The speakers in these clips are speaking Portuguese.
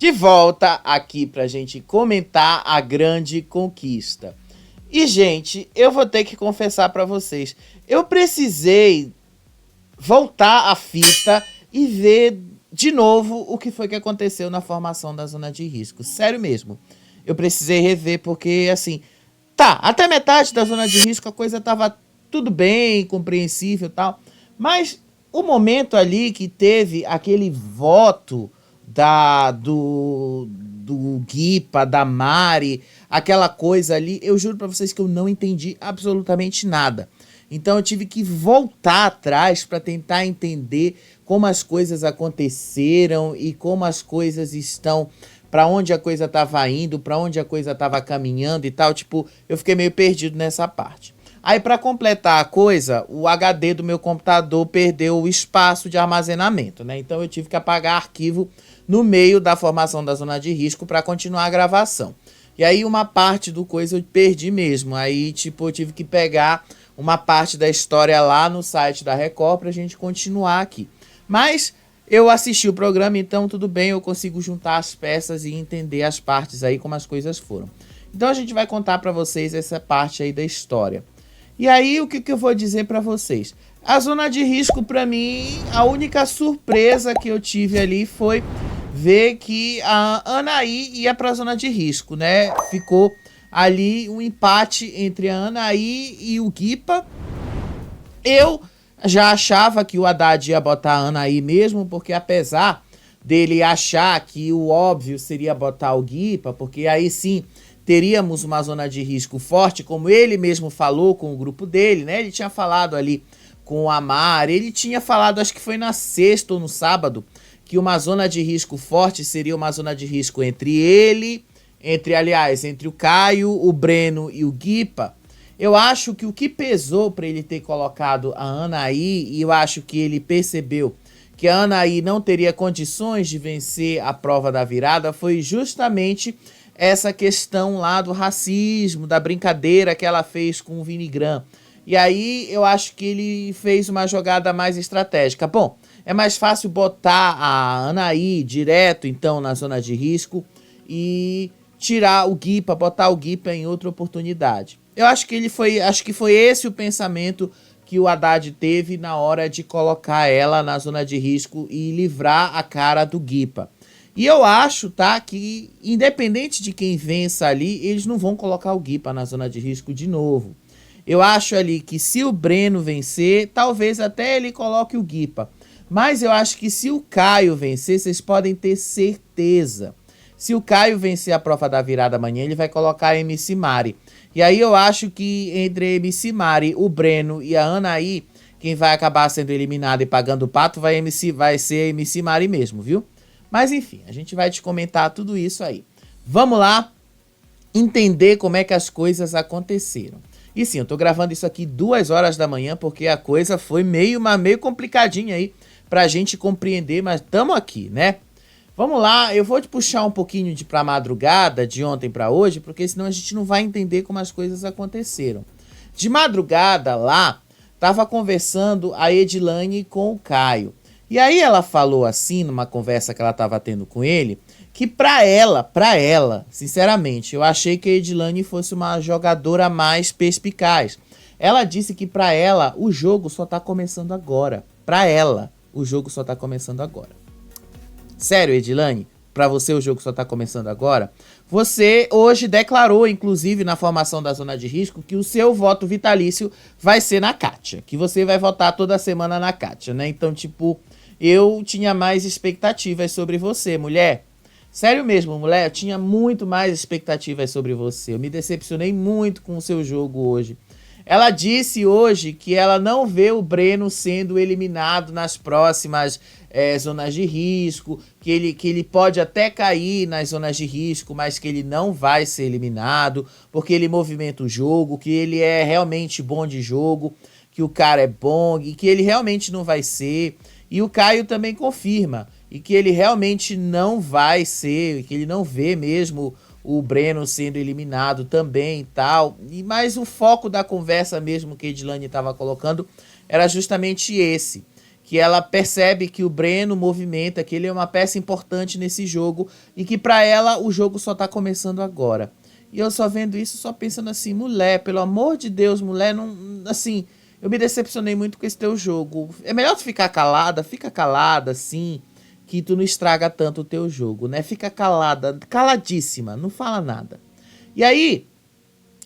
de volta aqui pra gente comentar a grande conquista. E, gente, eu vou ter que confessar pra vocês, eu precisei voltar à fita e ver de novo o que foi que aconteceu na formação da zona de risco. Sério mesmo. Eu precisei rever porque, assim, até metade da zona de risco a coisa tava tudo bem, compreensível e tal, mas o momento ali que teve aquele voto do Guipa, da Mari, aquela coisa ali, eu juro pra vocês que eu não entendi absolutamente nada. Então eu tive que voltar atrás para tentar entender como as coisas aconteceram e como as coisas estão, para onde a coisa estava indo, para onde a coisa estava caminhando e tal. Tipo, eu fiquei meio perdido nessa parte. Aí, para completar a coisa, o HD do meu computador perdeu o espaço de armazenamento, né? Então eu tive que apagar arquivo no meio da formação da zona de risco para continuar a gravação. E aí uma parte do coisa eu perdi mesmo. Aí, tipo, eu tive que pegar uma parte da história lá no site da Record pra gente continuar aqui. Mas eu assisti o programa, então tudo bem, eu consigo juntar as peças e entender as partes aí, como as coisas foram. Então a gente vai contar pra vocês essa parte aí da história. E aí, o que eu vou dizer pra vocês? A zona de risco, pra mim, a única surpresa que eu tive ali foi ver que a Anaí ia pra zona de risco, né? Ficou ali um empate entre a Anaí e o Guipa. Eu já achava que o Haddad ia botar a Anaí mesmo, porque apesar dele achar que o óbvio seria botar o Guipa, porque aí sim teríamos uma zona de risco forte, como ele mesmo falou com o grupo dele, né? Ele tinha falado ali com o Amar, ele tinha falado, acho que foi na sexta ou no sábado, que uma zona de risco forte seria uma zona de risco entre ele, entre o Caio, o Breno e o Guipa. Eu acho que o que pesou para ele ter colocado a Anaí, e eu acho que ele percebeu que a Anaí não teria condições de vencer a prova da virada, foi justamente essa questão lá do racismo, da brincadeira que ela fez com o Vinigram. E aí eu acho que ele fez uma jogada mais estratégica. Bom, é mais fácil botar a Anaí direto, então, na zona de risco e tirar o Guipa, botar o Guipa em outra oportunidade. Eu acho que foi esse o pensamento que o Haddad teve na hora de colocar ela na zona de risco e livrar a cara do Guipa. E eu acho, que independente de quem vença ali, eles não vão colocar o Guipa na zona de risco de novo. Eu acho ali que se o Breno vencer, talvez até ele coloque o Guipa. Mas eu acho que se o Caio vencer, vocês podem ter certeza. Se o Caio vencer a prova da virada amanhã, ele vai colocar a MC Mari. E aí eu acho que entre a MC Mari, o Breno e a Anaí, quem vai acabar sendo eliminado e pagando o pato vai ser a MC Mari mesmo, viu? Mas enfim, a gente vai te comentar tudo isso aí. Vamos lá entender como é que as coisas aconteceram. E sim, eu tô gravando isso aqui 2 horas da manhã porque a coisa foi meio complicadinha aí pra gente compreender, mas tamo aqui, né? Vamos lá, eu vou te puxar um pouquinho pra madrugada, de ontem pra hoje, porque senão a gente não vai entender como as coisas aconteceram. De madrugada lá, tava conversando a Edilane com o Caio. E aí ela falou assim, numa conversa que ela tava tendo com ele, que pra ela, sinceramente, eu achei que a Edilane fosse uma jogadora mais perspicaz. Ela disse que pra ela o jogo só tá começando agora. Pra ela, o jogo só tá começando agora. Sério, Edilane? Pra você o jogo só tá começando agora? Você hoje declarou, inclusive, na formação da zona de risco, que o seu voto vitalício vai ser na Kátia. Que você vai votar toda semana na Kátia, né? Então, tipo, eu tinha mais expectativas sobre você, mulher. Sério mesmo, mulher, eu tinha muito mais expectativas sobre você. Eu me decepcionei muito com o seu jogo hoje. Ela disse hoje que ela não vê o Breno sendo eliminado nas próximas zonas de risco, que ele pode até cair nas zonas de risco, mas que ele não vai ser eliminado, porque ele movimenta o jogo, que ele é realmente bom de jogo, que o cara é bom e que ele realmente não vai ser. E o Caio também confirma, e que ele realmente não vai ser, que ele não vê mesmo o Breno sendo eliminado também e tal. Mas o foco da conversa mesmo que a Edilane estava colocando era justamente esse. que ela percebe que o Breno movimenta, que ele é uma peça importante nesse jogo e que pra ela o jogo só tá começando agora. E eu só vendo isso, só pensando assim, mulher, pelo amor de Deus, mulher, não, assim, eu me decepcionei muito com esse teu jogo. É melhor tu fica calada, assim, que tu não estraga tanto o teu jogo, né? Fica calada, caladíssima, não fala nada. E aí,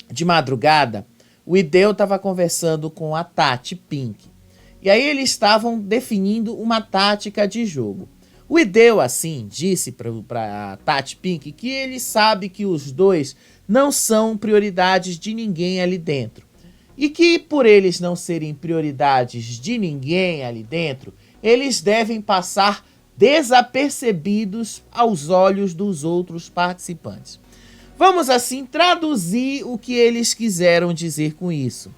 de madrugada, o Hideo tava conversando com a Tati Pink. E aí eles estavam definindo uma tática de jogo. O Hideo, assim, disse pra Tati Pink que ele sabe que os dois não são prioridades de ninguém ali dentro. E que por eles não serem prioridades de ninguém ali dentro, eles devem passar desapercebidos aos olhos dos outros participantes. Vamos assim traduzir o que eles quiseram dizer com isso.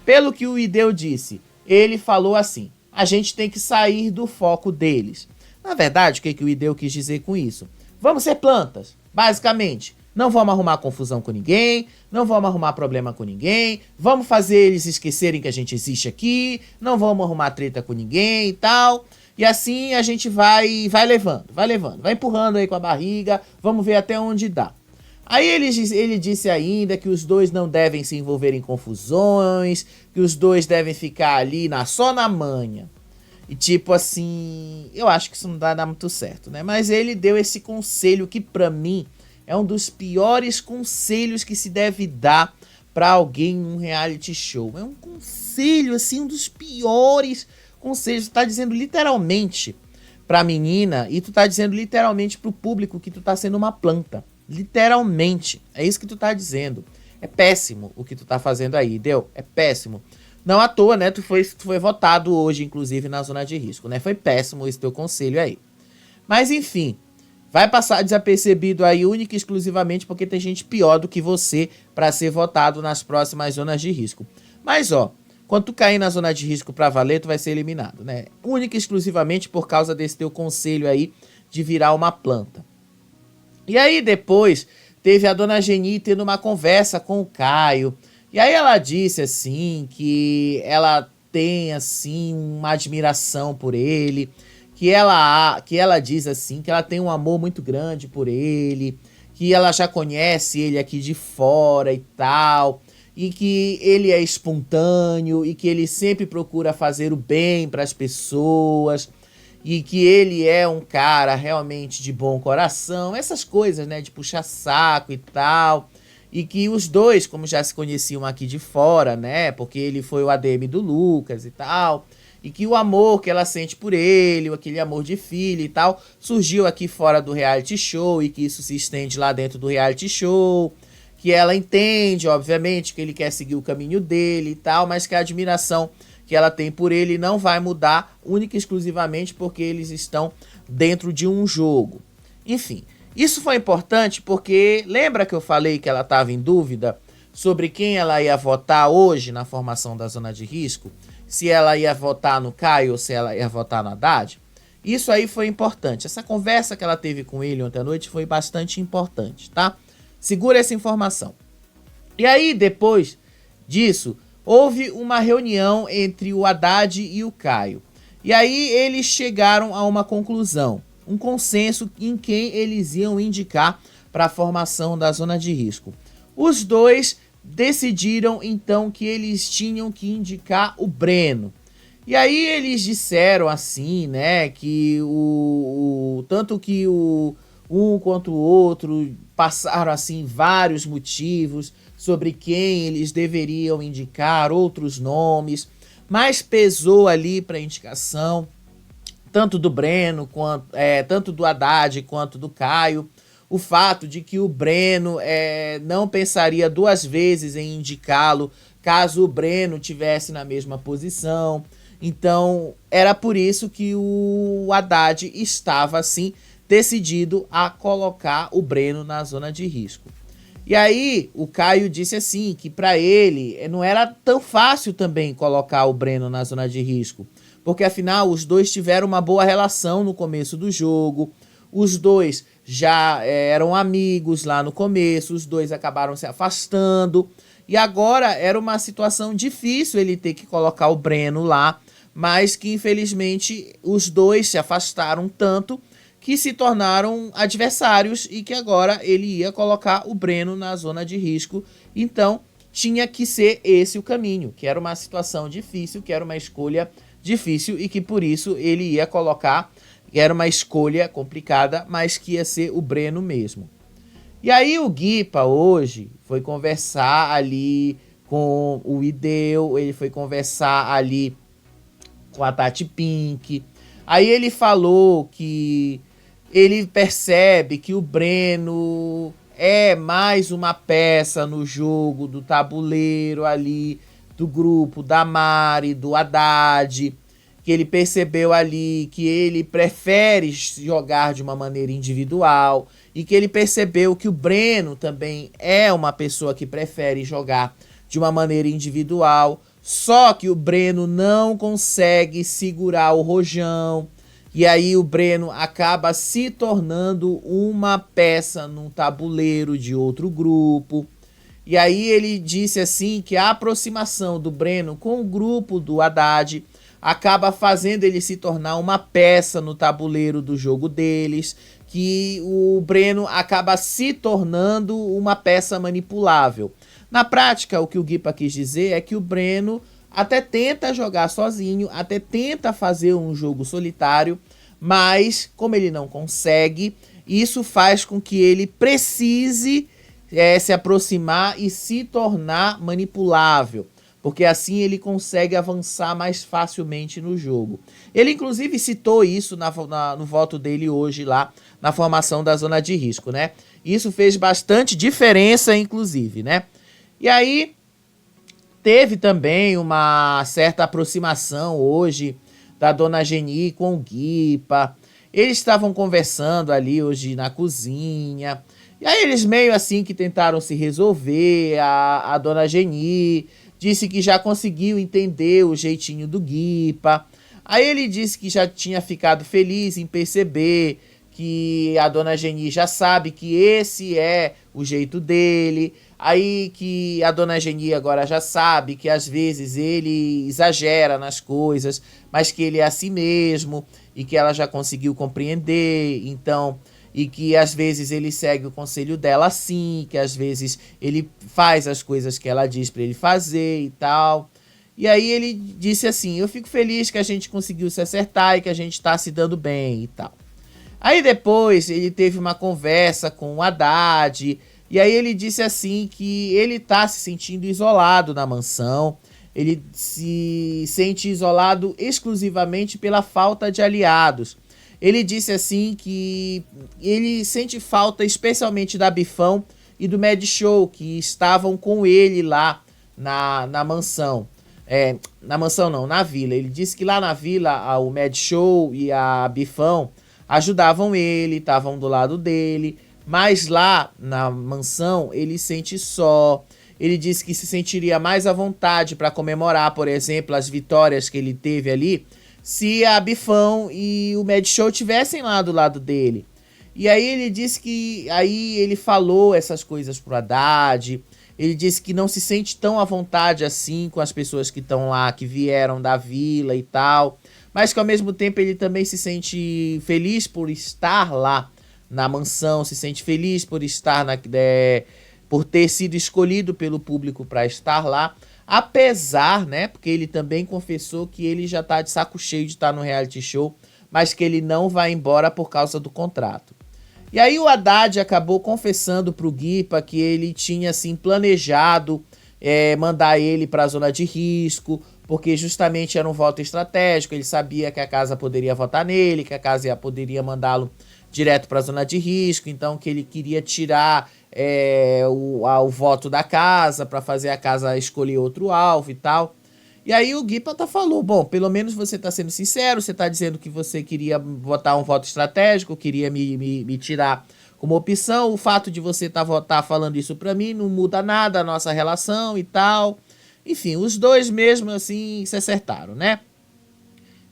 Pelo que o Hideo disse, ele falou assim: a gente tem que sair do foco deles. Na verdade, o que o Hideo quis dizer com isso? Vamos ser plantas, basicamente. Não vamos arrumar confusão com ninguém, não vamos arrumar problema com ninguém, vamos fazer eles esquecerem que a gente existe aqui, não vamos arrumar treta com ninguém e tal. E assim a gente vai levando, vai empurrando aí com a barriga, vamos ver até onde dá. Aí ele disse ainda que os dois não devem se envolver em confusões, que os dois devem ficar ali só na manha. E tipo assim, eu acho que isso não dá muito certo, né? Mas ele deu esse conselho que pra mim é um dos piores conselhos que se deve dar pra alguém num reality show. É um conselho, assim, um dos piores conselhos. Tu tá dizendo literalmente pra menina e tu tá dizendo literalmente pro público que tu tá sendo uma planta. Literalmente. É isso que tu tá dizendo. É péssimo o que tu tá fazendo aí, deu? É péssimo. Não à toa, né? Tu foi votado hoje, inclusive, na zona de risco, né? Foi péssimo esse teu conselho aí. Mas, enfim, vai passar desapercebido aí única e exclusivamente porque tem gente pior do que você pra ser votado nas próximas zonas de risco. Mas, ó, quando tu cair na zona de risco pra valer, tu vai ser eliminado, né? Única e exclusivamente por causa desse teu conselho aí de virar uma planta. E aí, depois, teve a dona Geni tendo uma conversa com o Caio. E aí ela disse, assim, que ela tem, assim, uma admiração por ele, que ela diz, assim, que ela tem um amor muito grande por ele, que ela já conhece ele aqui de fora e tal, e que ele é espontâneo e que ele sempre procura fazer o bem para as pessoas, e que ele é um cara realmente de bom coração, essas coisas, né, de puxar saco e tal. E que os dois, como já se conheciam aqui de fora, né? Porque ele foi o ADM do Lucas e tal. E que o amor que ela sente por ele, aquele amor de filho e tal, surgiu aqui fora do reality show e que isso se estende lá dentro do reality show. Que ela entende, obviamente, que ele quer seguir o caminho dele e tal, mas que a admiração que ela tem por ele não vai mudar única e exclusivamente porque eles estão dentro de um jogo. Enfim. Isso foi importante porque lembra que eu falei que ela estava em dúvida sobre quem ela ia votar hoje na formação da zona de risco? Se ela ia votar no Caio ou se ela ia votar no Haddad? Isso aí foi importante. Essa conversa que ela teve com ele ontem à noite foi bastante importante, tá? Segura essa informação. E aí, depois disso, houve uma reunião entre o Haddad e o Caio. E aí eles chegaram a uma conclusão. Um consenso em quem eles iam indicar para a formação da zona de risco. Os dois decidiram então que eles tinham que indicar o Breno. E aí eles disseram assim, né, que tanto que um quanto o outro passaram assim vários motivos sobre quem eles deveriam indicar, outros nomes, mas pesou ali para a indicação tanto do Breno, tanto do Haddad quanto do Caio, o fato de que o Breno não pensaria duas vezes em indicá-lo caso o Breno tivesse na mesma posição. Então, era por isso que o Haddad estava, assim, decidido a colocar o Breno na zona de risco. E aí, o Caio disse assim, que para ele não era tão fácil também colocar o Breno na zona de risco, porque afinal os dois tiveram uma boa relação no começo do jogo, os dois já eram amigos lá no começo, os dois acabaram se afastando, e agora era uma situação difícil ele ter que colocar o Breno lá, mas que infelizmente os dois se afastaram tanto que se tornaram adversários e que agora ele ia colocar o Breno na zona de risco. Então tinha que ser esse o caminho, que era uma situação difícil, que era uma escolha difícil e que por isso ele ia colocar, que era uma escolha complicada, mas que ia ser o Breno mesmo. E aí o Guipa hoje foi conversar ali com o Ideu, ele foi conversar ali com a Tati Pink. Aí ele falou que ele percebe que o Breno é mais uma peça no jogo do tabuleiro ali, do grupo da Mari, do Haddad, que ele percebeu ali que ele prefere jogar de uma maneira individual e que ele percebeu que o Breno também é uma pessoa que prefere jogar de uma maneira individual, só que o Breno não consegue segurar o rojão, e aí o Breno acaba se tornando uma peça num tabuleiro de outro grupo. E aí ele disse assim que a aproximação do Breno com o grupo do Haddad acaba fazendo ele se tornar uma peça no tabuleiro do jogo deles, que o Breno acaba se tornando uma peça manipulável. Na prática, o que o Guipa quis dizer é que o Breno até tenta jogar sozinho, até tenta fazer um jogo solitário, mas como ele não consegue, isso faz com que ele precise se aproximar e se tornar manipulável, porque assim ele consegue avançar mais facilmente no jogo. Ele inclusive citou isso no voto dele hoje lá, na formação da zona de risco, né? Isso fez bastante diferença, inclusive, né? E aí teve também uma certa aproximação hoje da dona Geni com o Guipa. Eles estavam conversando ali hoje na cozinha. E aí eles meio assim que tentaram se resolver. A dona Geni disse que já conseguiu entender o jeitinho do Guipa. Aí ele disse que já tinha ficado feliz em perceber que a dona Geni já sabe que esse é o jeito dele. Aí que a dona Geni agora já sabe que às vezes ele exagera nas coisas, mas que ele é assim mesmo e que ela já conseguiu compreender, então, e que às vezes ele segue o conselho dela sim, que às vezes ele faz as coisas que ela diz para ele fazer e tal. E aí ele disse assim: eu fico feliz que a gente conseguiu se acertar e que a gente tá se dando bem e tal. Aí depois ele teve uma conversa com o Haddad. E aí ele disse assim que ele tá se sentindo isolado na mansão. Ele se sente isolado exclusivamente pela falta de aliados. Ele disse assim que ele sente falta especialmente da Bifão e do Mad Show, que estavam com ele lá na mansão. Na mansão não, na vila. Ele disse que lá na vila o Mad Show e a Bifão ajudavam ele, estavam do lado dele. Mas lá na mansão ele sente só. Ele disse que se sentiria mais à vontade para comemorar, por exemplo, as vitórias que ele teve ali, se a Bifão e o Mad Show tivessem lá do lado dele. E aí ele disse que aí ele falou essas coisas pro Haddad. Ele disse que não se sente tão à vontade assim com as pessoas que estão lá, que vieram da vila e tal, mas que ao mesmo tempo ele também se sente feliz por estar lá na mansão, se sente feliz por estar por ter sido escolhido pelo público para estar lá, apesar, né, porque ele também confessou que ele já tá de saco cheio de estar no reality show, mas que ele não vai embora por causa do contrato. E aí o Haddad acabou confessando pro Guipa que ele tinha assim planejado mandar ele para a zona de risco, porque justamente era um voto estratégico, ele sabia que a casa poderia votar nele, que a casa poderia mandá-lo direto para a zona de risco, então que ele queria tirar o voto da casa para fazer a casa escolher outro alvo e tal. E aí o Guipa falou, bom, pelo menos você tá sendo sincero, você tá dizendo que você queria votar um voto estratégico, queria me tirar como opção, o fato de você tá falando isso para mim não muda nada a nossa relação e tal. Enfim, os dois mesmo assim se acertaram, né?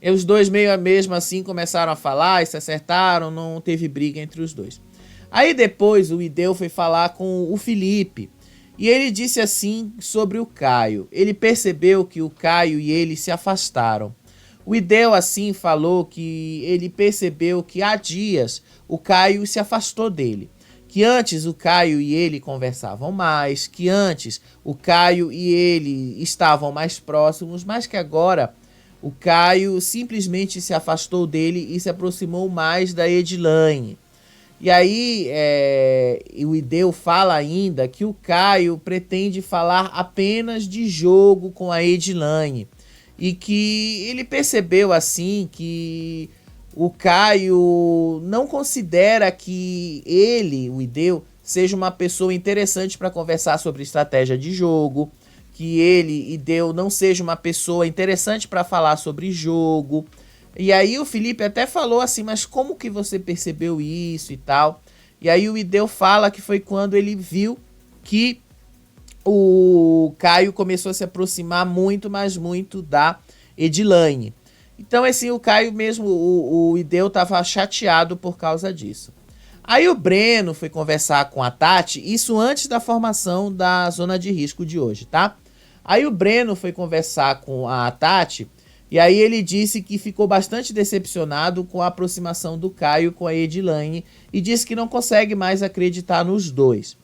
E os dois mesmo assim começaram a falar e se acertaram, não teve briga entre os dois. Aí depois o Ideu foi falar com o Felipe e ele disse assim sobre o Caio. Ele percebeu que o Caio e ele se afastaram. O Ideu, assim, falou que ele percebeu que há dias o Caio se afastou dele. Que antes o Caio e ele conversavam mais, que antes o Caio e ele estavam mais próximos, mas que agora o Caio simplesmente se afastou dele e se aproximou mais da Edilane. E aí o Ideu fala ainda que o Caio pretende falar apenas de jogo com a Edilane. E que ele percebeu assim que o Caio não considera que ele, o Ideu, seja uma pessoa interessante para conversar sobre estratégia de jogo, que ele, Ideu, não seja uma pessoa interessante para falar sobre jogo. E aí o Felipe até falou assim, mas como que você percebeu isso e tal? E aí o Ideu fala que foi quando ele viu que o Caio começou a se aproximar muito, mas muito da Edilane. Então, assim, o Caio mesmo, o Ideu tava chateado por causa disso. Aí o Breno foi conversar com a Tati, isso antes da formação da zona de risco de hoje, tá? Aí o Breno foi conversar com a Tati, e aí ele disse que ficou bastante decepcionado com a aproximação do Caio com a Edilane, e disse que não consegue mais acreditar nos dois.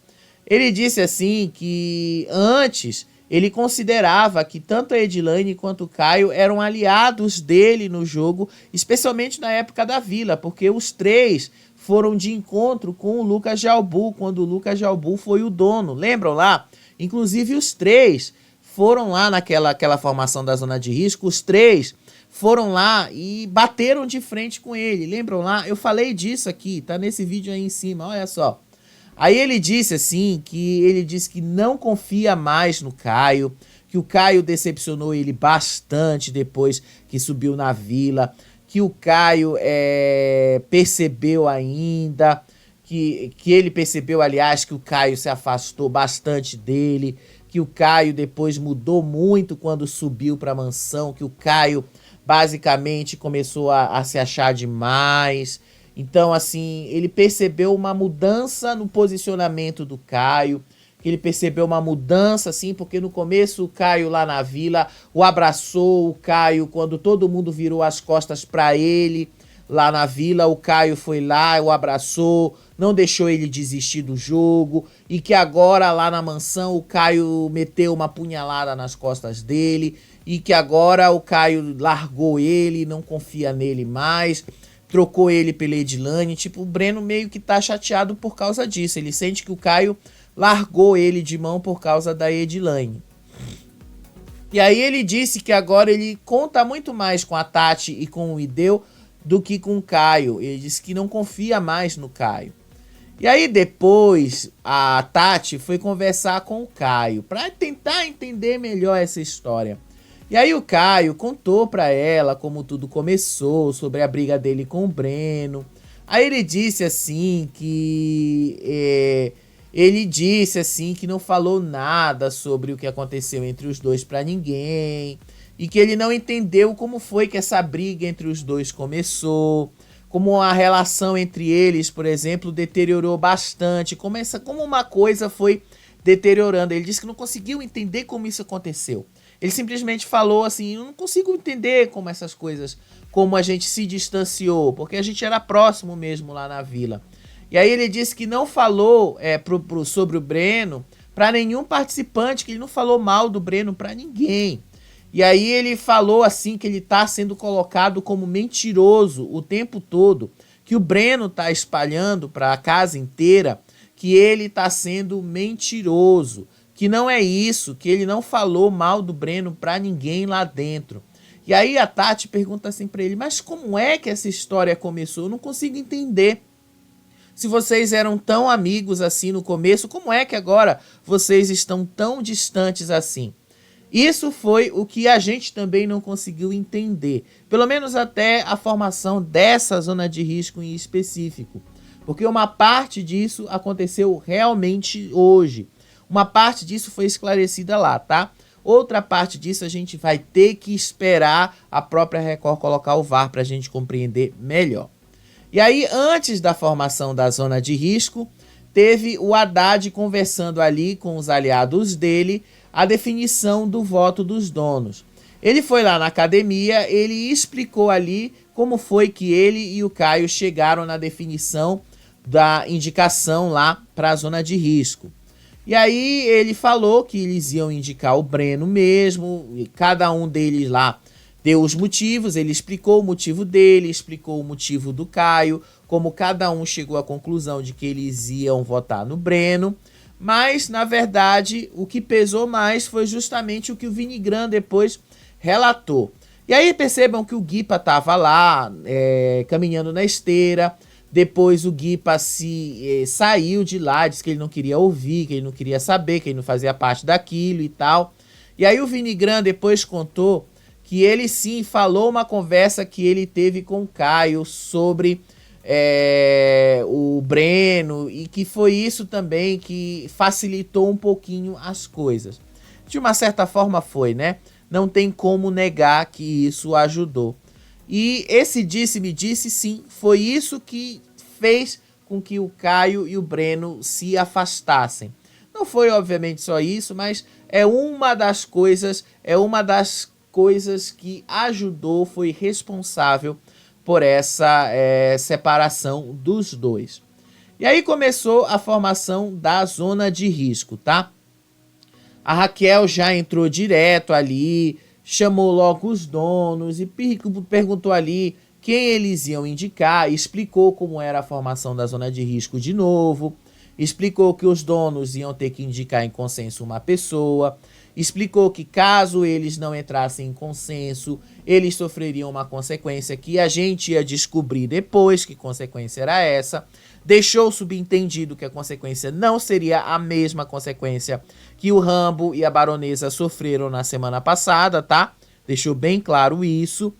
Ele disse assim que antes ele considerava que tanto a Edilane quanto o Caio eram aliados dele no jogo, especialmente na época da Vila, porque os três foram de encontro com o Lucas Jalbu, quando o Lucas Jalbu foi o dono, lembram lá? Inclusive os três foram lá naquela formação da zona de risco, os três foram lá e bateram de frente com ele, lembram lá? Eu falei disso aqui, tá nesse vídeo aí em cima, olha só. Aí ele disse assim, ele disse que não confia mais no Caio, que o Caio decepcionou ele bastante depois que subiu na Vila, que o Caio percebeu ainda, que ele percebeu, aliás, que o Caio se afastou bastante dele, que o Caio depois mudou muito quando subiu para a mansão, que o Caio basicamente começou a se achar demais. Então, assim, ele percebeu uma mudança no posicionamento do Caio, que ele percebeu uma mudança, assim, porque no começo o Caio lá na Vila o abraçou, o Caio, quando todo mundo virou as costas para ele lá na Vila, o Caio foi lá, o abraçou, não deixou ele desistir do jogo, e que agora lá na mansão o Caio meteu uma punhalada nas costas dele, e que agora o Caio largou ele, não confia nele mais, trocou ele pela Edilane. Tipo, o Breno meio que tá chateado por causa disso. Ele sente que o Caio largou ele de mão por causa da Edilane. E aí ele disse que agora ele conta muito mais com a Tati e com o Ideu do que com o Caio. Ele disse que não confia mais no Caio. E aí depois a Tati foi conversar com o Caio para tentar entender melhor essa história. E aí o Caio contou pra ela como tudo começou, sobre a briga dele com o Breno. Aí ele disse assim que não falou nada sobre o que aconteceu entre os dois pra ninguém, e que ele não entendeu como foi que essa briga entre os dois começou, como a relação entre eles, por exemplo, deteriorou bastante, como uma coisa foi deteriorando. Ele disse que não conseguiu entender como isso aconteceu. Ele simplesmente falou assim, eu não consigo entender como essas coisas, como a gente se distanciou, porque a gente era próximo mesmo lá na Vila. E aí ele disse que não falou sobre o Breno para nenhum participante, que ele não falou mal do Breno para ninguém. E aí ele falou assim que ele tá sendo colocado como mentiroso o tempo todo, que o Breno tá espalhando para a casa inteira que ele tá sendo mentiroso, que não é isso, que ele não falou mal do Breno pra ninguém lá dentro. E aí a Tati pergunta assim pra ele, mas como é que essa história começou? Eu não consigo entender. Se vocês eram tão amigos assim no começo, como é que agora vocês estão tão distantes assim? Isso foi o que a gente também não conseguiu entender, pelo menos até a formação dessa zona de risco em específico, porque uma parte disso aconteceu realmente hoje. Uma parte disso foi esclarecida lá, tá? Outra parte disso a gente vai ter que esperar a própria Record colocar o VAR para a gente compreender melhor. E aí, antes da formação da zona de risco, teve o Haddad conversando ali com os aliados dele a definição do voto dos donos. Ele foi lá na academia, ele explicou ali como foi que ele e o Caio chegaram na definição da indicação lá para a zona de risco. E aí ele falou que eles iam indicar o Breno mesmo, e cada um deles lá deu os motivos, ele explicou o motivo dele, explicou o motivo do Caio, como cada um chegou à conclusão de que eles iam votar no Breno, mas na verdade o que pesou mais foi justamente o que o Vinigran depois relatou. E aí percebam que o Guipa estava lá, caminhando na esteira. Depois o Guipa saiu de lá, disse que ele não queria ouvir, que ele não queria saber, que ele não fazia parte daquilo e tal. E aí o Vinigran depois contou que ele sim falou uma conversa que ele teve com o Caio sobre o Breno, e que foi isso também que facilitou um pouquinho as coisas. De uma certa forma foi, né? Não tem como negar que isso ajudou. E esse disse-me-disse, sim, foi isso que fez com que o Caio e o Breno se afastassem. Não foi, obviamente, só isso, mas é uma das coisas que ajudou, foi responsável por essa separação dos dois. E aí começou a formação da zona de risco, tá? A Raquel já entrou direto ali, chamou logo os donos e perguntou ali quem eles iam indicar, explicou como era a formação da zona de risco de novo, explicou que os donos iam ter que indicar em consenso uma pessoa, explicou que caso eles não entrassem em consenso, eles sofreriam uma consequência que a gente ia descobrir depois que consequência era essa. Deixou subentendido que a consequência não seria a mesma consequência que o Rambo e a Baronesa sofreram na semana passada, tá? Deixou bem claro isso.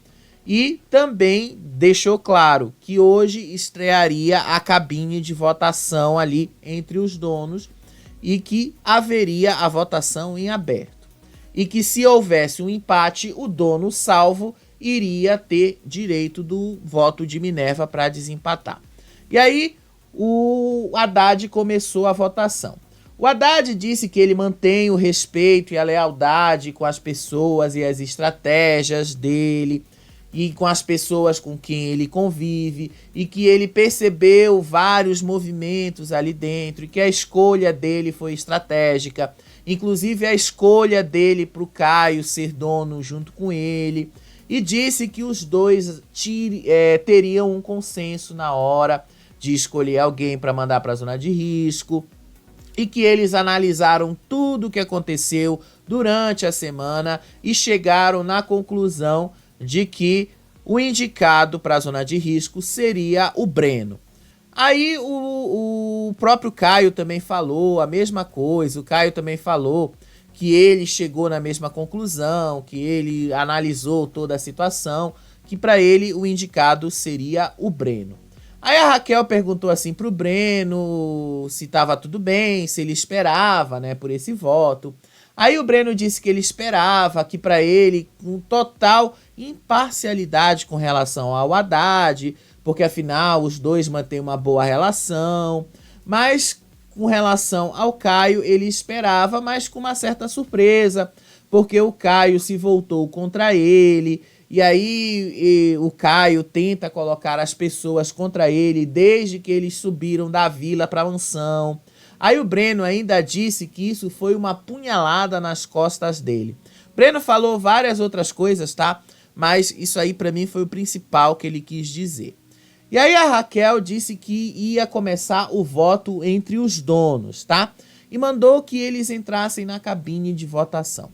E também deixou claro que hoje estrearia a cabine de votação ali entre os donos e que haveria a votação em aberto. E que se houvesse um empate, o dono salvo iria ter direito do voto de Minerva para desempatar. E aí o Haddad começou a votação. O Haddad disse que ele mantém o respeito e a lealdade com as pessoas e as estratégias dele e com as pessoas com quem ele convive, e que ele percebeu vários movimentos ali dentro e que a escolha dele foi estratégica, inclusive a escolha dele para o Caio ser dono junto com ele, e disse que os dois teriam um consenso na hora de escolher alguém para mandar para a zona de risco, e que eles analisaram tudo o que aconteceu durante a semana e chegaram na conclusão de que o indicado para a zona de risco seria o Breno. Aí o próprio Caio também falou a mesma coisa, o Caio também falou que ele chegou na mesma conclusão, que ele analisou toda a situação, que para ele o indicado seria o Breno. Aí a Raquel perguntou assim pro Breno se estava tudo bem, se ele esperava, né, por esse voto. Aí o Breno disse que ele esperava, que para ele, com total imparcialidade com relação ao Haddad, porque afinal os dois mantêm uma boa relação, mas com relação ao Caio ele esperava, mas com uma certa surpresa, porque o Caio se voltou contra ele, e aí o Caio tenta colocar as pessoas contra ele desde que eles subiram da vila para a mansão. Aí o Breno ainda disse que isso foi uma punhalada nas costas dele. Breno falou várias outras coisas, tá? Mas isso aí pra mim foi o principal que ele quis dizer. E aí a Raquel disse que ia começar o voto entre os donos, tá? E mandou que eles entrassem na cabine de votação.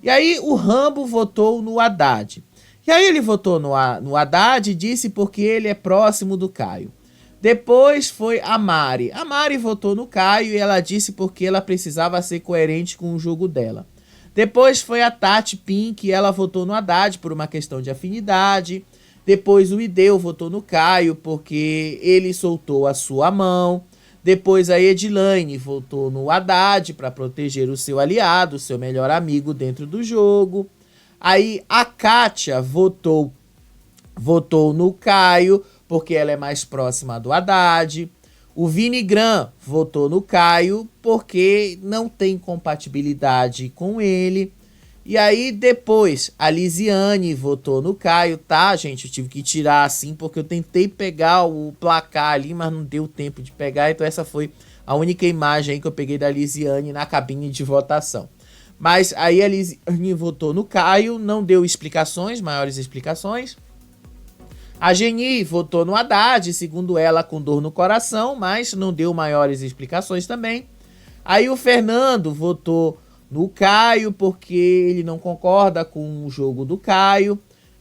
E aí o Rambo votou no Haddad. E aí ele votou no Haddad e disse porque ele é próximo do Caio. Depois foi a Mari. A Mari votou no Caio e ela disse porque ela precisava ser coerente com o jogo dela. Depois foi a Tati Pink e ela votou no Haddad por uma questão de afinidade. Depois o Ideu votou no Caio porque ele soltou a sua mão. Depois a Edilane votou no Haddad para proteger o seu aliado, o seu melhor amigo dentro do jogo. Aí a Kátia votou no Caio porque ela é mais próxima do Haddad. O Vinigran votou no Caio porque não tem compatibilidade com ele. E aí depois a Lisiane votou no Caio, tá, gente? Eu tive que tirar assim porque eu tentei pegar o placar ali, mas não deu tempo de pegar. Então essa foi a única imagem aí que eu peguei da Lisiane na cabine de votação. Mas aí a Lisiane votou no Caio, não deu explicações, maiores explicações. A Geni votou no Haddad, segundo ela, com dor no coração, mas não deu maiores explicações também. Aí o Fernando votou no Caio, porque ele não concorda com o jogo do Caio.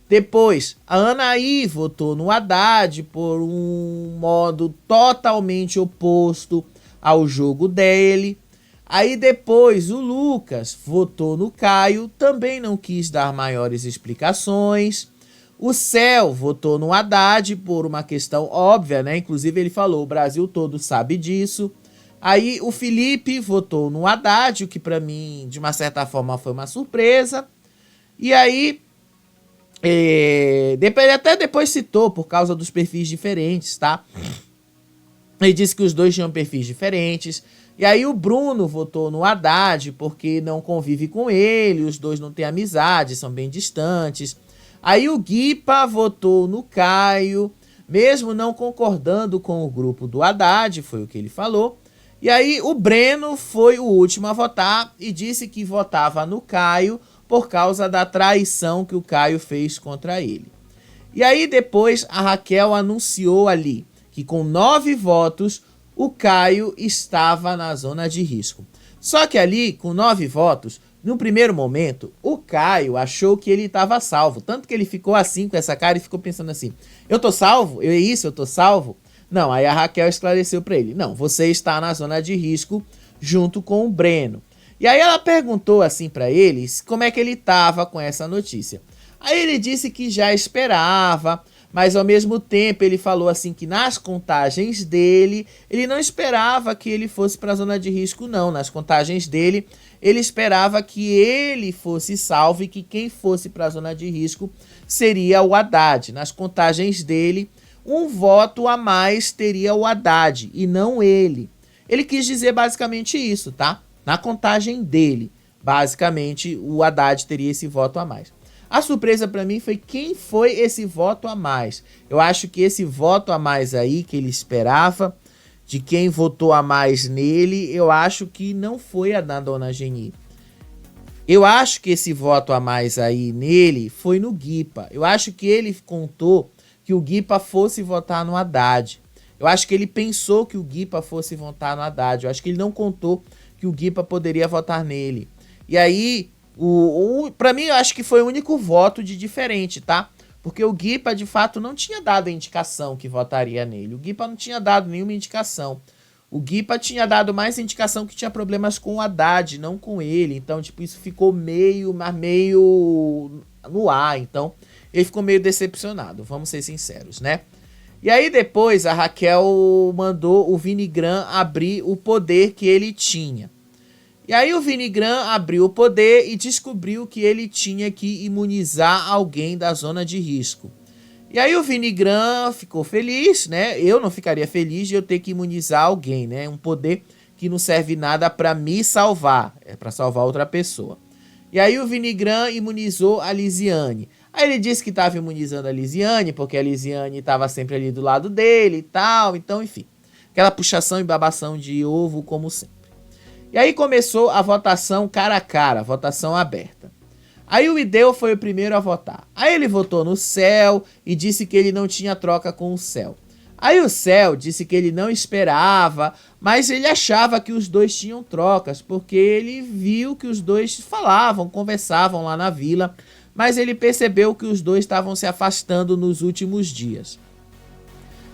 Depois, a Anaí votou no Haddad por um modo totalmente oposto ao jogo dele. Aí depois o Lucas votou no Caio, também não quis dar maiores explicações. O Céu votou no Haddad por uma questão óbvia, né? Inclusive ele falou, o Brasil todo sabe disso. Aí o Felipe votou no Haddad, o que pra mim, de uma certa forma, foi uma surpresa. E aí, ele até depois citou, por causa dos perfis diferentes, tá? Ele disse que os dois tinham perfis diferentes. E aí o Bruno votou no Haddad, porque não convive com ele, os dois não têm amizade, são bem distantes. Aí o Guipa votou no Caio, mesmo não concordando com o grupo do Haddad, foi o que ele falou. E aí o Breno foi o último a votar e disse que votava no Caio por causa da traição que o Caio fez contra ele. E aí depois a Raquel anunciou ali que com 9 votos o Caio estava na zona de risco. Só que ali, com 9 votos, no primeiro momento, o Caio achou que ele estava salvo. Tanto que ele ficou assim com essa cara e ficou pensando assim, eu tô salvo? Eu tô salvo? Não, aí a Raquel esclareceu para ele, não, você está na zona de risco junto com o Breno. E aí ela perguntou assim para ele como é que ele estava com essa notícia. Aí ele disse que já esperava, mas ao mesmo tempo ele falou assim que nas contagens dele, ele não esperava que ele fosse para a zona de risco não. Nas contagens dele, ele esperava que ele fosse salvo e que quem fosse para a zona de risco seria o Haddad. Nas contagens dele, um voto a mais teria o Haddad e não ele. Ele quis dizer basicamente isso, tá? Na contagem dele, basicamente o Haddad teria esse voto a mais. A surpresa para mim foi quem foi esse voto a mais. Eu acho que esse voto a mais aí que ele esperava, de quem votou a mais nele, eu acho que não foi a da dona Geni. Eu acho que esse voto a mais aí nele foi no Guipa. Eu acho que ele contou que o Guipa fosse votar no Haddad. Eu acho que ele pensou que o Guipa fosse votar no Haddad. Eu acho que ele não contou que o Guipa poderia votar nele. E aí, pra mim, eu acho que foi o único voto de diferente, tá? Porque o Guipa, de fato, não tinha dado a indicação que votaria nele. O Guipa não tinha dado nenhuma indicação. O Guipa tinha dado mais indicação que tinha problemas com o Haddad, não com ele. Então, tipo, isso ficou meio no ar. Então, ele ficou meio decepcionado, vamos ser sinceros, né? E aí depois a Raquel mandou o Vinigran abrir o poder que ele tinha. E aí o Vinigran abriu o poder e descobriu que ele tinha que imunizar alguém da zona de risco. E aí o Vinigran ficou feliz, né? Eu não ficaria feliz de eu ter que imunizar alguém, né? Um poder que não serve nada para me salvar, é para salvar outra pessoa. E aí o Vinigran imunizou a Lisiane. Aí ele disse que estava imunizando a Lisiane, porque a Lisiane estava sempre ali do lado dele e tal. Então, enfim, aquela puxação e babação de ovo, como sempre. E aí começou a votação cara a cara, votação aberta. Aí o Ideu foi o primeiro a votar. Aí ele votou no Céu e disse que ele não tinha troca com o Céu. Aí o Céu disse que ele não esperava, mas ele achava que os dois tinham trocas, porque ele viu que os dois falavam, conversavam lá na vila, mas ele percebeu que os dois estavam se afastando nos últimos dias.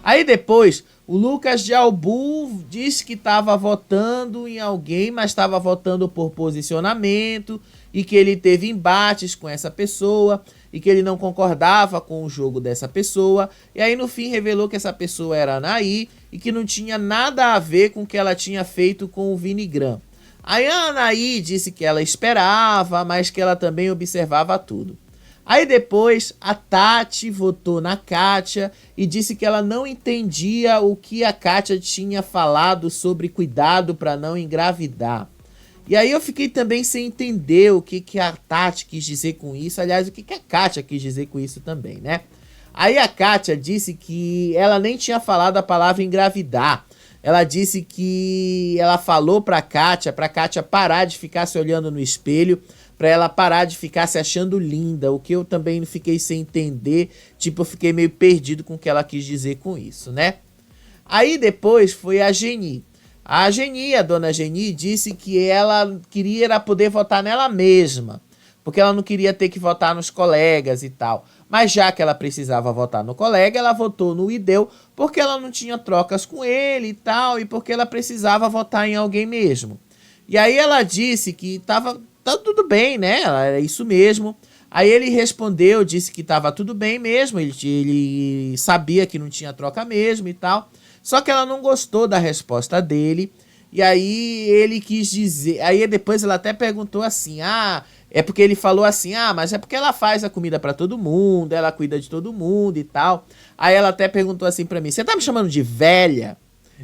Aí depois, o Lucas de Albu disse que estava votando em alguém, mas estava votando por posicionamento e que ele teve embates com essa pessoa e que ele não concordava com o jogo dessa pessoa. E aí no fim revelou que essa pessoa era a Anaí e que não tinha nada a ver com o que ela tinha feito com o Vinigran. Aí a Anaí disse que ela esperava, mas que ela também observava tudo. Aí depois a Tati votou na Kátia e disse que ela não entendia o que a Kátia tinha falado sobre cuidado para não engravidar. E aí eu fiquei também sem entender o que a Tati quis dizer com isso. Aliás, o que a Kátia quis dizer com isso também, né? Aí a Kátia disse que ela nem tinha falado a palavra engravidar. Ela disse que ela falou pra Kátia parar de ficar se olhando no espelho, pra ela parar de ficar se achando linda, o que eu também fiquei sem entender, tipo, eu fiquei meio perdido com o que ela quis dizer com isso, né? Aí depois foi a Geni. A dona Geni, disse que ela queria era poder votar nela mesma, porque ela não queria ter que votar nos colegas e tal. Mas já que ela precisava votar no colega, ela votou no Ideu, porque ela não tinha trocas com ele e tal, e porque ela precisava votar em alguém mesmo. E aí ela disse que tá tudo bem, né? Era isso mesmo. Aí ele respondeu, disse que tava tudo bem mesmo, ele sabia que não tinha troca mesmo e tal. Só que ela não gostou da resposta dele. E aí ele quis dizer... Aí depois ela até perguntou assim... é porque ele falou assim... mas é porque ela faz a comida pra todo mundo... Ela cuida de todo mundo e tal... Aí ela até perguntou assim pra mim... Você tá me chamando de velha?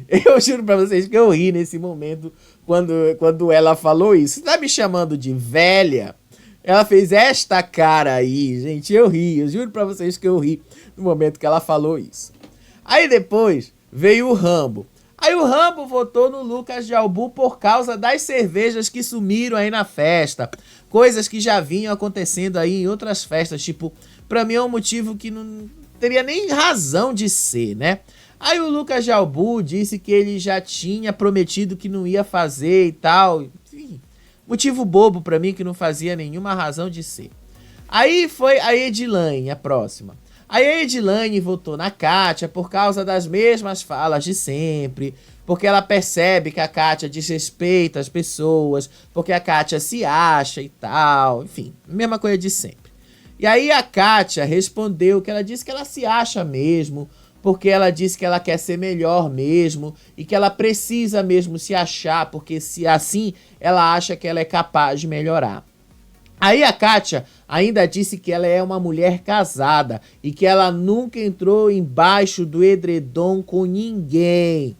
Eu juro pra vocês que eu ri nesse momento... Quando ela falou isso... Você tá me chamando de velha? Ela fez esta cara aí... Gente, eu ri... Eu juro pra vocês que eu ri... No momento que ela falou isso... Aí depois... veio o Rambo. Aí o Rambo votou no Lucas Jalbu por causa das cervejas que sumiram aí na festa. Coisas que já vinham acontecendo aí em outras festas. Tipo, pra mim é um motivo que não teria nem razão de ser, né? Aí o Lucas Jalbu disse que ele já tinha prometido que não ia fazer e tal. Enfim, motivo bobo pra mim que não fazia nenhuma razão de ser. Aí foi a Edilane, a próxima. Aí a Edilane votou na Kátia por causa das mesmas falas de sempre, porque ela percebe que a Kátia desrespeita as pessoas, porque a Kátia se acha e tal, enfim, mesma coisa de sempre. E aí a Kátia respondeu que ela disse que ela se acha mesmo, porque ela disse que ela quer ser melhor mesmo e que ela precisa mesmo se achar, porque se assim ela acha que ela é capaz de melhorar. Aí a Kátia ainda disse que ela é uma mulher casada e que ela nunca entrou embaixo do edredom com ninguém.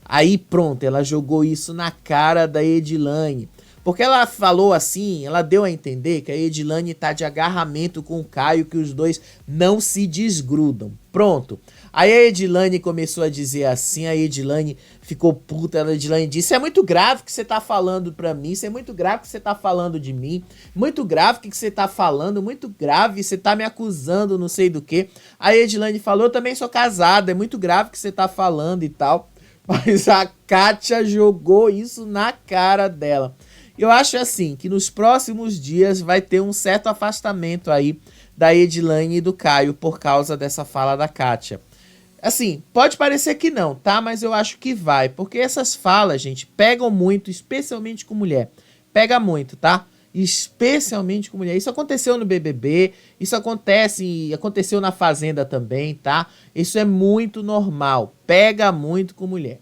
Aí pronto, ela jogou isso na cara da Edilane. Porque ela falou assim, ela deu a entender que a Edilane tá de agarramento com o Caio, que os dois não se desgrudam. Pronto. Aí a Edilane começou a dizer assim, a Edilane ficou puta, a Edilane disse, é muito grave o que você tá falando pra mim, isso é muito grave o que você tá falando de mim, muito grave o que você tá falando, muito grave, você tá me acusando, não sei do que. Aí a Edilane falou, eu também sou casada, é muito grave o que você tá falando e tal. Mas a Kátia jogou isso na cara dela. Eu acho assim, que nos próximos dias vai ter um certo afastamento aí da Edilane e do Caio por causa dessa fala da Kátia. Assim, pode parecer que não, tá? Mas eu acho que vai, porque essas falas, gente, pegam muito, especialmente com mulher. Pega muito, tá? Especialmente com mulher. Isso aconteceu no BBB, isso aconteceu na Fazenda também, tá? Isso é muito normal, pega muito com mulher.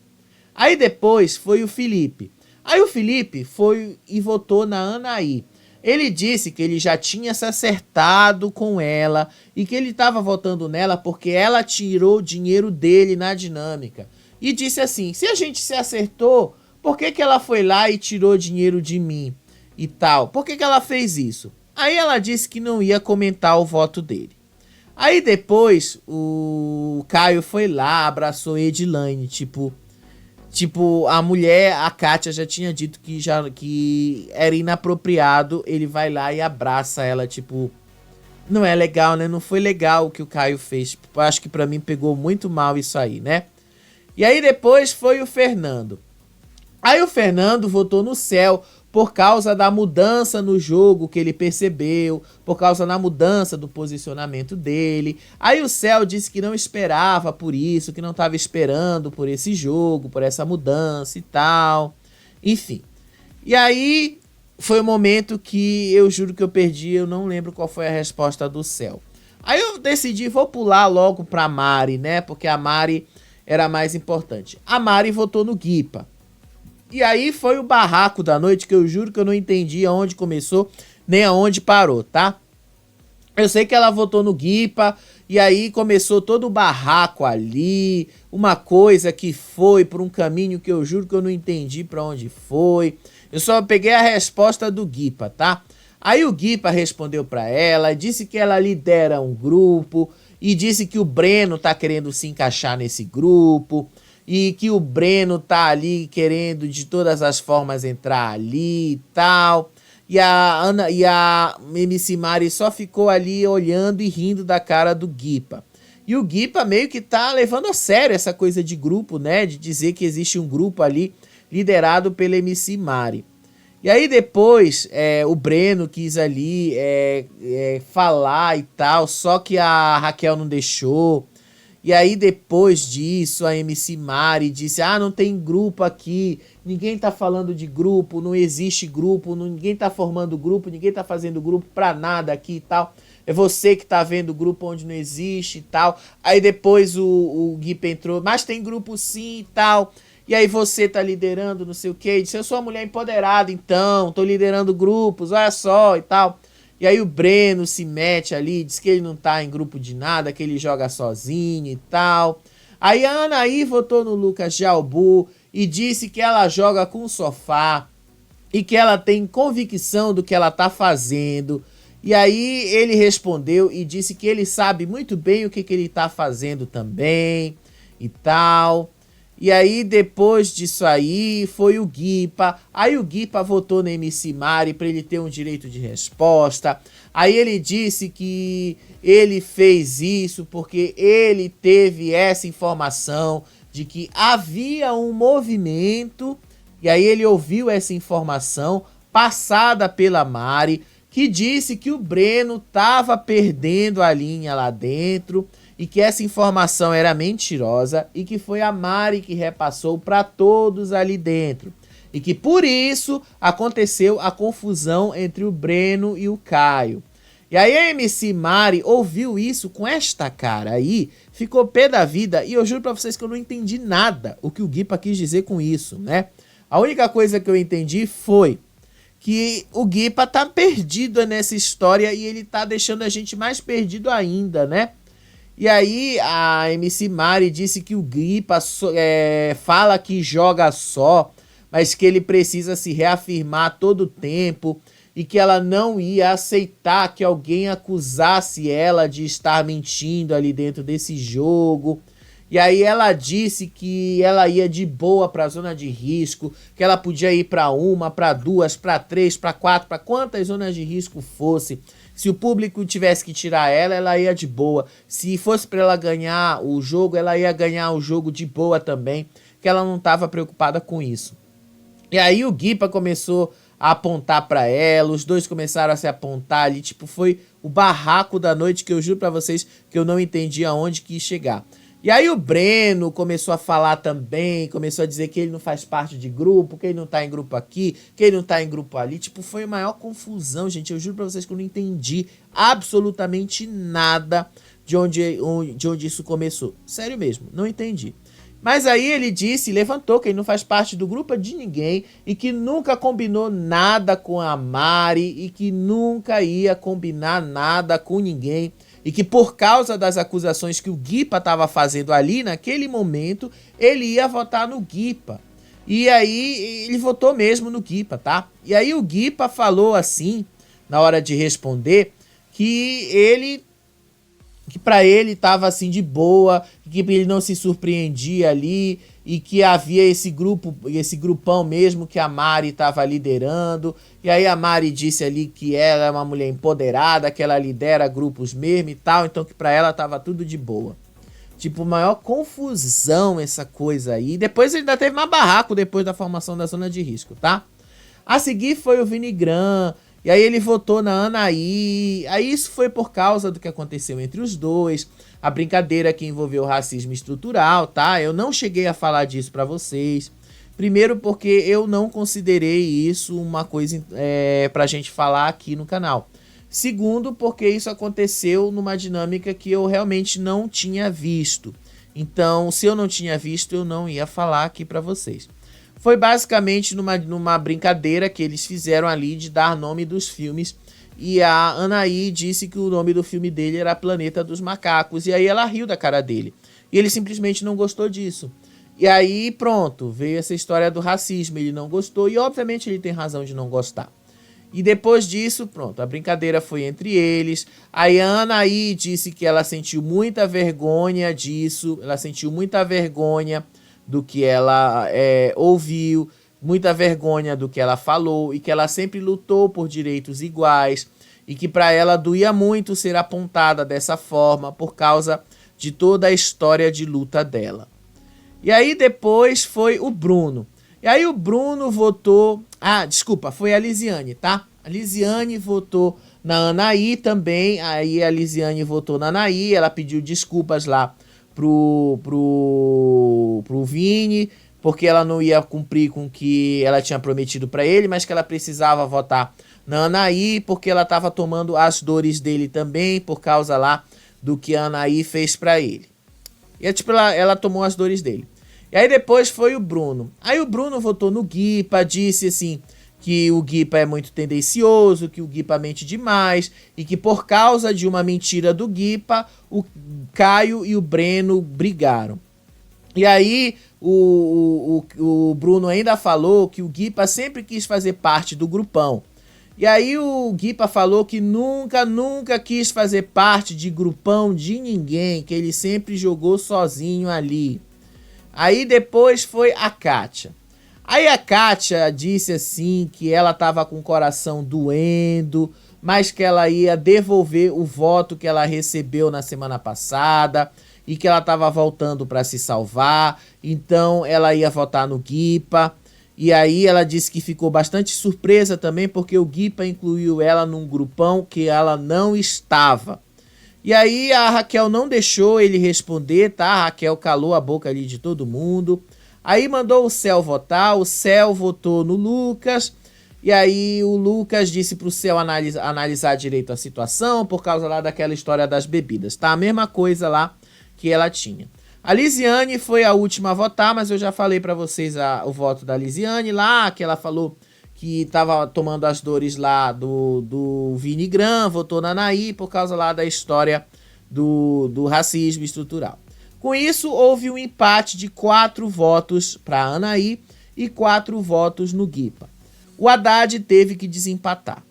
Aí depois foi o Felipe. Aí o Felipe foi e votou na Anaí. Ele disse que ele já tinha se acertado com ela e que ele estava votando nela porque ela tirou o dinheiro dele na dinâmica. E disse assim, se a gente se acertou, por que ela foi lá e tirou dinheiro de mim e tal? Por que ela fez isso? Aí ela disse que não ia comentar o voto dele. Aí depois o Caio foi lá, abraçou Edilane, Tipo, a mulher, a Kátia já tinha dito que era inapropriado, ele vai lá e abraça ela, tipo... Não é legal, né? Não foi legal o que o Caio fez. Tipo, acho que pra mim pegou muito mal isso aí, né? E aí depois foi o Fernando. Aí o Fernando votou no Céu por causa da mudança no jogo que ele percebeu, por causa da mudança do posicionamento dele. Aí o Céu disse que não esperava por isso, que não estava esperando por esse jogo, por essa mudança e tal. Enfim. E aí foi o momento que eu juro que eu perdi, eu não lembro qual foi a resposta do Céu. Aí eu decidi, vou pular logo pra Mari, né? Porque a Mari era mais importante. A Mari votou no Guipa. E aí foi o barraco da noite, que eu juro que eu não entendi aonde começou, nem aonde parou, tá? Eu sei que ela votou no Guipa, e aí começou todo o barraco ali, uma coisa que foi por um caminho que eu juro que eu não entendi pra onde foi. Eu só peguei a resposta do Guipa, tá? Aí o Guipa respondeu pra ela, disse que ela lidera um grupo e disse que o Breno tá querendo se encaixar nesse grupo e que o Breno tá ali querendo de todas as formas entrar ali e tal. E a MC Mari só ficou ali olhando e rindo da cara do Guipa. E o Guipa meio que tá levando a sério essa coisa de grupo, né? De dizer que existe um grupo ali liderado pela MC Mari. E aí depois o Breno quis ali falar e tal, só que a Raquel não deixou. E aí depois disso a MC Mari disse, não tem grupo aqui, ninguém tá falando de grupo, não existe grupo, ninguém tá formando grupo, ninguém tá fazendo grupo pra nada aqui e tal. É você que tá vendo grupo onde não existe e tal. Aí depois o Guipa entrou, mas tem grupo sim e tal. E aí você tá liderando não sei o que, disse, eu sou uma mulher empoderada então, tô liderando grupos, olha só e tal. E aí o Breno se mete ali, diz que ele não tá em grupo de nada, que ele joga sozinho e tal. Aí a Anaí votou no Lucas Jalbu e disse que ela joga com o sofá e que ela tem convicção do que ela tá fazendo. E aí ele respondeu e disse que ele sabe muito bem o que ele tá fazendo também e tal. E aí depois disso aí foi o Guipa, aí o Guipa votou na MC Mari para ele ter um direito de resposta, aí ele disse que ele fez isso porque ele teve essa informação de que havia um movimento, e aí ele ouviu essa informação passada pela Mari, que disse que o Breno tava perdendo a linha lá dentro, e que essa informação era mentirosa e que foi a Mari que repassou para todos ali dentro. E que por isso aconteceu a confusão entre o Breno e o Caio. E aí a MC Mari ouviu isso com esta cara aí, ficou pé da vida, e eu juro pra vocês que eu não entendi nada o que o Guipa quis dizer com isso, né? A única coisa que eu entendi foi que o Guipa tá perdido nessa história e ele tá deixando a gente mais perdido ainda, né? E aí a MC Mari disse que o Guipa fala que joga só, mas que ele precisa se reafirmar todo o tempo e que ela não ia aceitar que alguém acusasse ela de estar mentindo ali dentro desse jogo. E aí ela disse que ela ia de boa para a zona de risco, que ela podia ir para uma, para duas, para três, para quatro, para quantas zonas de risco fosse. Se o público tivesse que tirar ela, ela ia de boa. Se fosse para ela ganhar o jogo, ela ia ganhar o jogo de boa também, que ela não estava preocupada com isso. E aí o Guipa começou a apontar para ela, os dois começaram a se apontar ali, tipo, foi o barraco da noite que eu juro para vocês que eu não entendi aonde que ia chegar. E aí o Breno começou a falar também, começou a dizer que ele não faz parte de grupo, que ele não tá em grupo aqui, que ele não tá em grupo ali. Tipo, foi a maior confusão, gente. Eu juro pra vocês que eu não entendi absolutamente nada de onde isso começou. Sério mesmo, não entendi. Mas aí ele disse, levantou que ele não faz parte do grupo de ninguém e que nunca combinou nada com a Mari e que nunca ia combinar nada com ninguém. E que por causa das acusações que o Guipa estava fazendo ali, naquele momento, ele ia votar no Guipa. E aí ele votou mesmo no Guipa, tá? E aí o Guipa falou assim, na hora de responder, que pra ele estava assim de boa, que ele não se surpreendia ali e que havia esse grupão mesmo que a Mari estava liderando. E aí a Mari disse ali que ela é uma mulher empoderada, que ela lidera grupos mesmo e tal, então que pra ela tava tudo de boa. Tipo, maior confusão essa coisa aí. Depois ainda teve mais barraco depois da formação da zona de risco, tá? A seguir foi o Vinigran. E aí ele votou na Anaí. Aí isso foi por causa do que aconteceu entre os dois. A brincadeira que envolveu o racismo estrutural, tá? Eu não cheguei a falar disso pra vocês. Primeiro porque eu não considerei isso uma coisa pra gente falar aqui no canal. Segundo porque isso aconteceu numa dinâmica que eu realmente não tinha visto. Então, se eu não tinha visto, eu não ia falar aqui pra vocês. Foi basicamente numa brincadeira que eles fizeram ali de dar nome dos filmes. E a Anaí disse que o nome do filme dele era Planeta dos Macacos. E aí ela riu da cara dele. E ele simplesmente não gostou disso. E aí, pronto, veio essa história do racismo, ele não gostou e obviamente ele tem razão de não gostar. E depois disso, pronto, a brincadeira foi entre eles. Aí a Anaí disse que ela sentiu muita vergonha disso, ela sentiu muita vergonha do que ela ouviu, muita vergonha do que ela falou e que ela sempre lutou por direitos iguais e que para ela doía muito ser apontada dessa forma por causa de toda a história de luta dela. E aí depois foi o Bruno. E aí o Bruno votou... Ah, desculpa, foi a Lisiane, tá? A Lisiane votou na Anaí também. Aí a Lisiane votou na Anaí. Ela pediu desculpas lá pro Vini, porque ela não ia cumprir com o que ela tinha prometido para ele, mas que ela precisava votar na Anaí, porque ela estava tomando as dores dele também, por causa lá do que a Anaí fez para ele. E tipo, ela tomou as dores dele. E aí depois foi o Bruno. Aí o Bruno votou no Guipa, disse assim que o Guipa é muito tendencioso, que o Guipa mente demais e que por causa de uma mentira do Guipa, o Caio e o Breno brigaram. E aí o Bruno ainda falou que o Guipa sempre quis fazer parte do grupão. E aí o Guipa falou que nunca quis fazer parte de grupão de ninguém, que ele sempre jogou sozinho ali. Aí depois foi a Kátia. Aí a Kátia disse assim que ela estava com o coração doendo, mas que ela ia devolver o voto que ela recebeu na semana passada e que ela estava voltando para se salvar, então ela ia votar no Guipa. E aí ela disse que ficou bastante surpresa também porque o Guipa incluiu ela num grupão que ela não estava. E aí a Raquel não deixou ele responder, tá? A Raquel calou a boca ali de todo mundo. Aí mandou o Céu votar, o Céu votou no Lucas. E aí o Lucas disse pro Céu analisar direito a situação por causa lá daquela história das bebidas, tá? A mesma coisa lá que ela tinha. A Lisiane foi a última a votar, mas eu já falei pra vocês o voto da Lisiane lá, que ela falou que tava tomando as dores lá do Vini Gran, votou na Anaí por causa lá da história do racismo estrutural. Com isso, houve um empate de 4 votos para Anaí e 4 votos no Guipa. O Haddad teve que desempatar.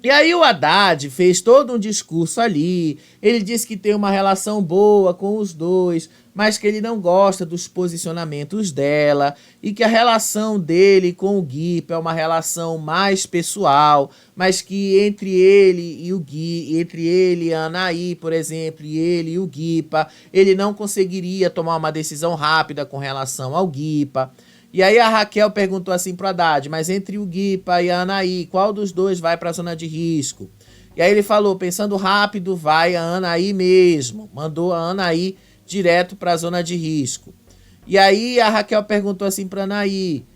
E aí o Haddad fez todo um discurso ali, ele disse que tem uma relação boa com os dois, mas que ele não gosta dos posicionamentos dela, e que a relação dele com o Guipa é uma relação mais pessoal, mas que entre ele e o Gui, entre ele e a Anaí, por exemplo, e ele e o Guipa, ele não conseguiria tomar uma decisão rápida com relação ao Guipa. E aí a Raquel perguntou assim pro Haddad, mas entre o Guipa e a Anaí, qual dos dois vai para a zona de risco? E aí ele falou, pensando rápido, vai a Anaí mesmo. Mandou a Anaí direto para a zona de risco. E aí a Raquel perguntou assim pra Anaí,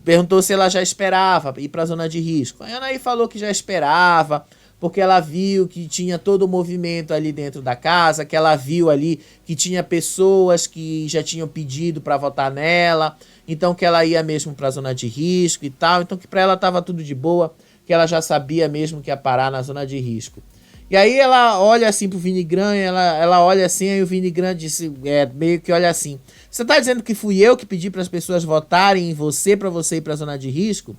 perguntou se ela já esperava ir para a zona de risco. Aí a Anaí falou que já esperava, porque ela viu que tinha todo o movimento ali dentro da casa, que ela viu ali que tinha pessoas que já tinham pedido para votar nela, então que ela ia mesmo para a zona de risco e tal, então que para ela estava tudo de boa, que ela já sabia mesmo que ia parar na zona de risco. E aí ela olha assim pro Vini Gran, ela olha assim, aí o Vini Gran disse, meio que olha assim, você tá dizendo que fui eu que pedi para as pessoas votarem em você para você ir para a zona de risco?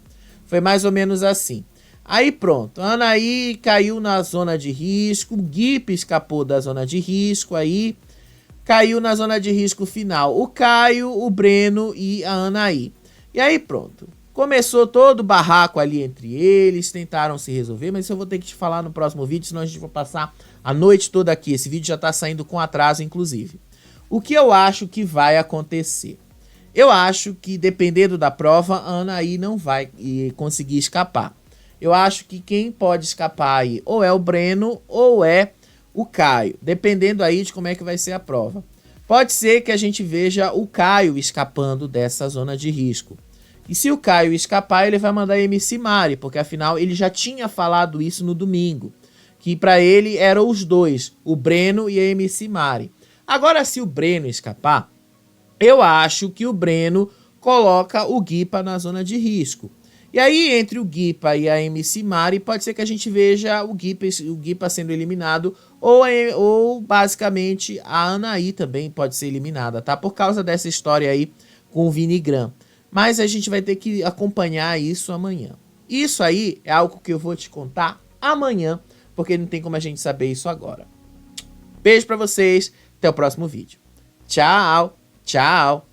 Foi mais ou menos assim. Aí pronto, a Anaí caiu na zona de risco, o Guipa escapou da zona de risco, aí caiu na zona de risco final o Caio, o Breno e a Anaí. E aí pronto, começou todo o barraco ali entre eles, tentaram se resolver, mas isso eu vou ter que te falar no próximo vídeo, senão a gente vai passar a noite toda aqui. Esse vídeo já tá saindo com atraso, inclusive. O que eu acho que vai acontecer? Eu acho que, dependendo da prova, a Anaí não vai conseguir escapar. Eu acho que quem pode escapar aí ou é o Breno ou é o Caio, dependendo aí de como é que vai ser a prova. Pode ser que a gente veja o Caio escapando dessa zona de risco. E se o Caio escapar, ele vai mandar a MC Mari, porque afinal ele já tinha falado isso no domingo, que para ele eram os dois, o Breno e a MC Mari. Agora, se o Breno escapar, eu acho que o Breno coloca o Guipa na zona de risco. E aí, entre o Guipa e a MC Mari, pode ser que a gente veja o Guipa sendo eliminado ou basicamente a Anaí também pode ser eliminada, tá? Por causa dessa história aí com o Vinigram. Mas a gente vai ter que acompanhar isso amanhã. Isso aí é algo que eu vou te contar amanhã, porque não tem como a gente saber isso agora. Beijo pra vocês, até o próximo vídeo. Tchau, tchau.